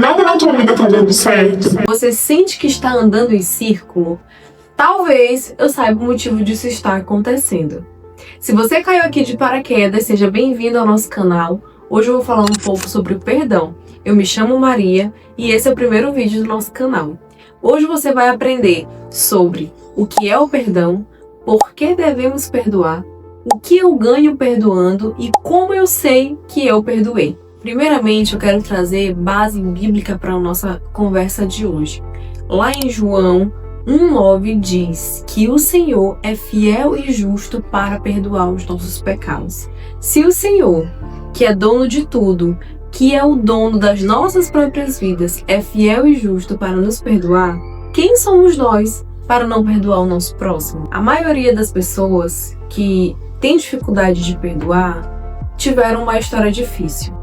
nada na tua vida tá dando certo. Você sente que está andando em círculo? Talvez eu saiba o motivo disso estar acontecendo. Se você caiu aqui de paraquedas, seja bem-vindo ao nosso canal. Hoje eu vou falar um pouco sobre o perdão. Eu me chamo Maria e esse é o primeiro vídeo do nosso canal. Hoje você vai aprender sobre o que é o perdão, por que devemos perdoar, o que eu ganho perdoando e como eu sei que eu perdoei. Primeiramente, eu quero trazer base bíblica para a nossa conversa de hoje. Lá em João 1,9 diz que o Senhor é fiel e justo para perdoar os nossos pecados. Se o Senhor, que é dono de tudo, que é o dono das nossas próprias vidas, é fiel e justo para nos perdoar, quem somos nós para não perdoar o nosso próximo? A maioria das pessoas que tem dificuldade de perdoar tiveram uma história difícil.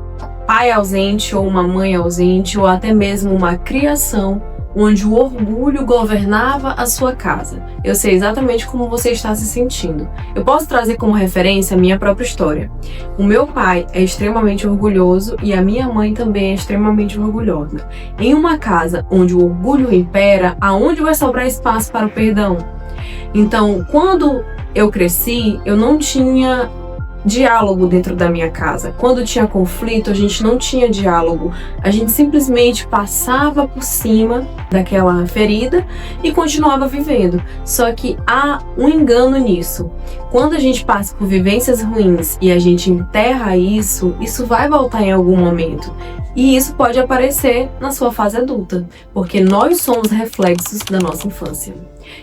Pai ausente ou uma mãe ausente ou até mesmo uma criação onde o orgulho governava a sua casa. Eu sei exatamente como você está se sentindo. Eu posso trazer como referência a minha própria história. O meu pai é extremamente orgulhoso e a minha mãe também é extremamente orgulhosa. Em uma casa onde o orgulho impera, aonde vai sobrar espaço para o perdão? Então, quando eu cresci, eu não tinha diálogo dentro da minha casa. Quando tinha conflito, a gente não tinha diálogo. A gente simplesmente passava por cima daquela ferida e continuava vivendo. Só que há um engano nisso. Quando a gente passa por vivências ruins e a gente enterra isso, isso vai voltar em algum momento. E isso pode aparecer na sua fase adulta, porque nós somos reflexos da nossa infância.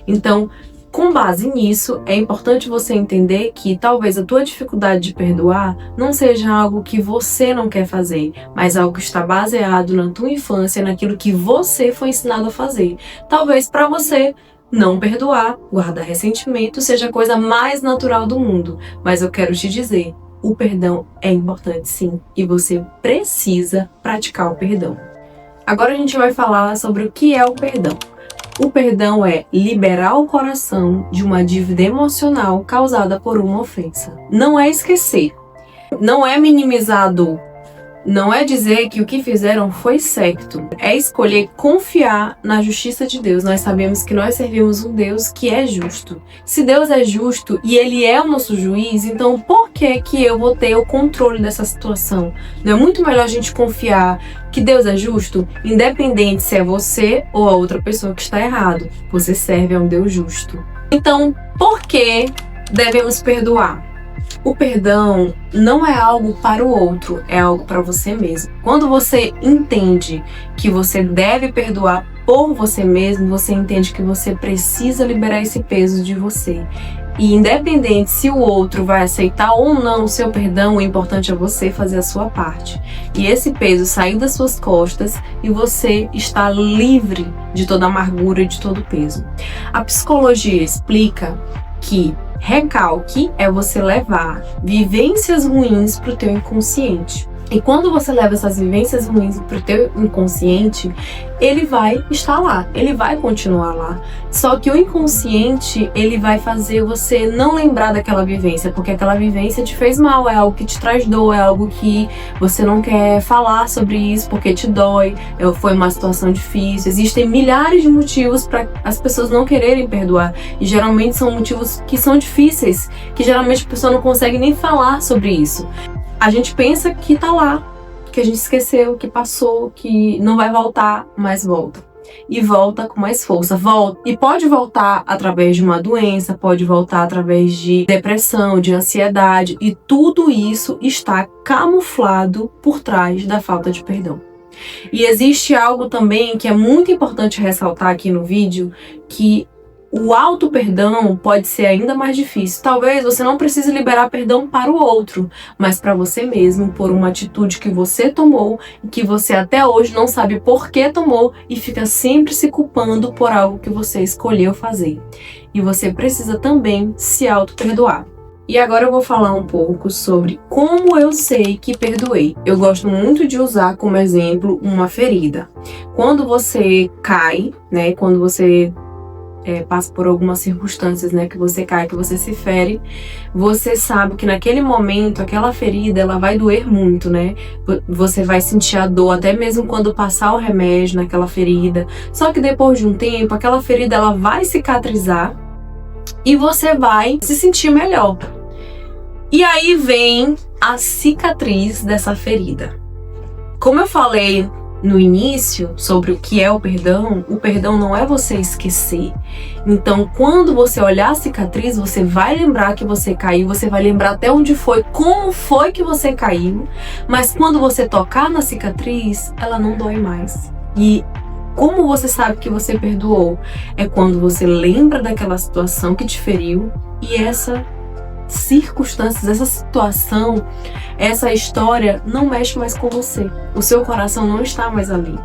Então, com base nisso, é importante você entender que talvez a tua dificuldade de perdoar não seja algo que você não quer fazer, mas algo que está baseado na tua infância, naquilo que você foi ensinado a fazer. Talvez para você não perdoar, guardar ressentimento, seja a coisa mais natural do mundo, mas eu quero te dizer, o perdão é importante sim, e você precisa praticar o perdão. Agora a gente vai falar sobre o que é o perdão. O perdão é liberar o coração de uma dívida emocional causada por uma ofensa. Não é esquecer, não é minimizar a dor, não é dizer que o que fizeram foi certo. É escolher confiar na justiça de Deus. Nós sabemos que nós servimos um Deus que é justo. Se Deus é justo e Ele é o nosso juiz, então por que eu vou ter o controle dessa situação? Não é muito melhor a gente confiar que Deus é justo, independente se é você ou a outra pessoa que está errado. Você serve a um Deus justo. Então, por que devemos perdoar? O perdão não é algo para o outro, é algo para você mesmo. Quando você entende que você deve perdoar por você mesmo, você entende que você precisa liberar esse peso de você. E independente se o outro vai aceitar ou não o seu perdão, o importante é você fazer a sua parte. E esse peso sair das suas costas e você está livre de toda amargura e de todo peso. A psicologia explica que recalque é você levar vivências ruins para o teu inconsciente. E quando você leva essas vivências ruins para o teu inconsciente, ele vai estar lá, ele vai continuar lá. Só que o inconsciente, ele vai fazer você não lembrar daquela vivência, porque aquela vivência te fez mal, é algo que te traz dor, é algo que você não quer falar sobre isso porque te dói, foi uma situação difícil. Existem milhares de motivos para as pessoas não quererem perdoar. E geralmente são motivos que são difíceis, que geralmente a pessoa não consegue nem falar sobre isso. A gente pensa que tá lá, que a gente esqueceu, que passou, que não vai voltar, mas volta. E volta com mais força. Volta. E pode voltar através de uma doença, pode voltar através de depressão, de ansiedade. E tudo isso está camuflado por trás da falta de perdão. E existe algo também que é muito importante ressaltar aqui no vídeo, que o auto-perdão pode ser ainda mais difícil. Talvez você não precise liberar perdão para o outro, mas para você mesmo, por uma atitude que você tomou e que você até hoje não sabe por que tomou e fica sempre se culpando por algo que você escolheu fazer. E você precisa também se auto-perdoar. E agora eu vou falar um pouco sobre como eu sei que perdoei. Eu gosto muito de usar como exemplo uma ferida. Quando você cai, né, quando você passa por algumas circunstâncias, né, que você cai, que você se fere, você sabe que naquele momento, aquela ferida, ela vai doer muito, né? Você vai sentir a dor, até mesmo quando passar o remédio naquela ferida. Só que depois de um tempo, aquela ferida, ela vai cicatrizar e você vai se sentir melhor. E aí vem a cicatriz dessa ferida. Como eu falei no início sobre o que é o perdão não é você esquecer. Então, quando você olhar a cicatriz, você vai lembrar que você caiu, você vai lembrar até onde foi, como foi que você caiu, mas quando você tocar na cicatriz, ela não dói mais. E como você sabe que você perdoou? É quando você lembra daquela situação que te feriu e essa circunstâncias, essa situação, essa história não mexe mais com você. O seu coração não está mais ali.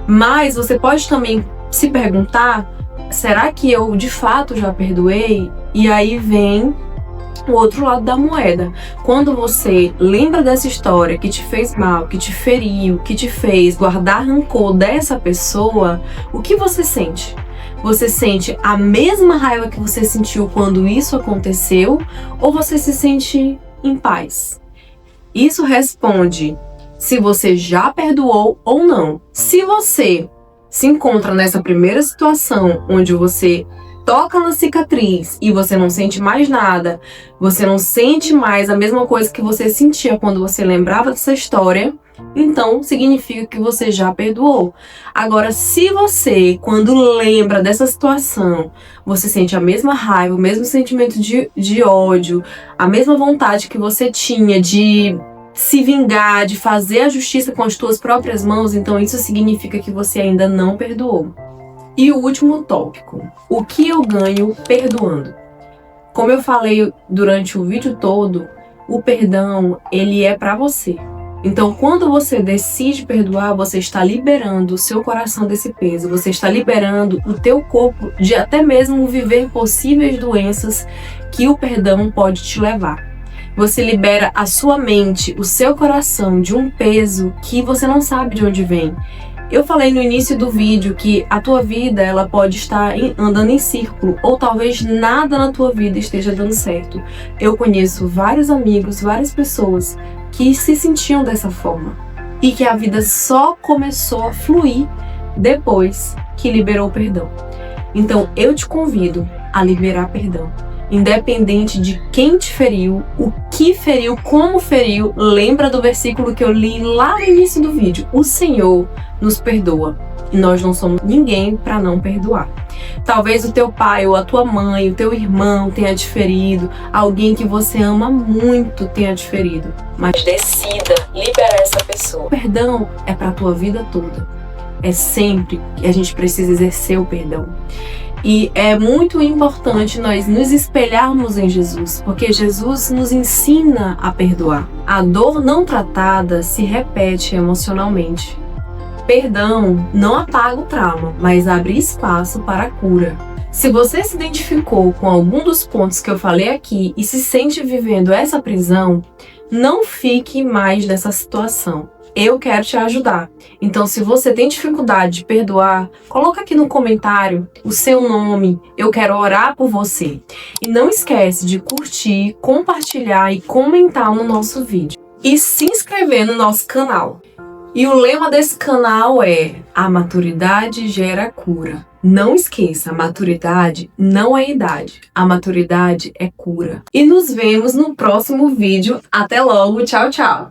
Mas você pode também se perguntar, será que eu de fato já perdoei? E aí vem o outro lado da moeda. Quando você lembra dessa história que te fez mal, que te feriu, que te fez guardar rancor dessa pessoa, o que você sente? Você sente a mesma raiva que você sentiu quando isso aconteceu ou você se sente em paz? Isso responde se você já perdoou ou não. Se você se encontra nessa primeira situação onde você toca na cicatriz e você não sente mais nada, você não sente mais a mesma coisa que você sentia quando você lembrava dessa história, então significa que você já perdoou. Agora, se você, quando lembra dessa situação, você sente a mesma raiva, o mesmo sentimento de ódio, a mesma vontade que você tinha de se vingar, de fazer a justiça com as suas próprias mãos, então isso significa que você ainda não perdoou. E o último tópico, o que eu ganho perdoando? Como eu falei durante o vídeo todo, o perdão, ele é para você. Então, quando você decide perdoar, você está liberando o seu coração desse peso, você está liberando o teu corpo de até mesmo viver possíveis doenças que o perdão pode te levar. Você libera a sua mente, o seu coração de um peso que você não sabe de onde vem. Eu falei no início do vídeo que a tua vida ela pode estar andando em círculo ou talvez nada na tua vida esteja dando certo. Eu conheço vários amigos, várias pessoas que se sentiam dessa forma e que a vida só começou a fluir depois que liberou o perdão. Então eu te convido a liberar perdão. Independente de quem te feriu, o que feriu, como feriu, lembra do versículo que eu li lá no início do vídeo. O Senhor nos perdoa e nós não somos ninguém para não perdoar. Talvez o teu pai ou a tua mãe, o teu irmão tenha te ferido, alguém que você ama muito tenha te ferido, mas decida liberar essa pessoa. O perdão é para a tua vida toda. É sempre que a gente precisa exercer o perdão. E é muito importante nós nos espelharmos em Jesus, porque Jesus nos ensina a perdoar. A dor não tratada se repete emocionalmente. Perdão não apaga o trauma, mas abre espaço para a cura. Se você se identificou com algum dos pontos que eu falei aqui e se sente vivendo essa prisão, não fique mais nessa situação. Eu quero te ajudar. Então, se você tem dificuldade de perdoar, coloca aqui no comentário o seu nome. Eu quero orar por você. E não esquece de curtir, compartilhar e comentar no nosso vídeo. E se inscrever no nosso canal. E o lema desse canal é: a maturidade gera cura. Não esqueça, a maturidade não é idade. A maturidade é cura. E nos vemos no próximo vídeo. Até logo. Tchau, tchau.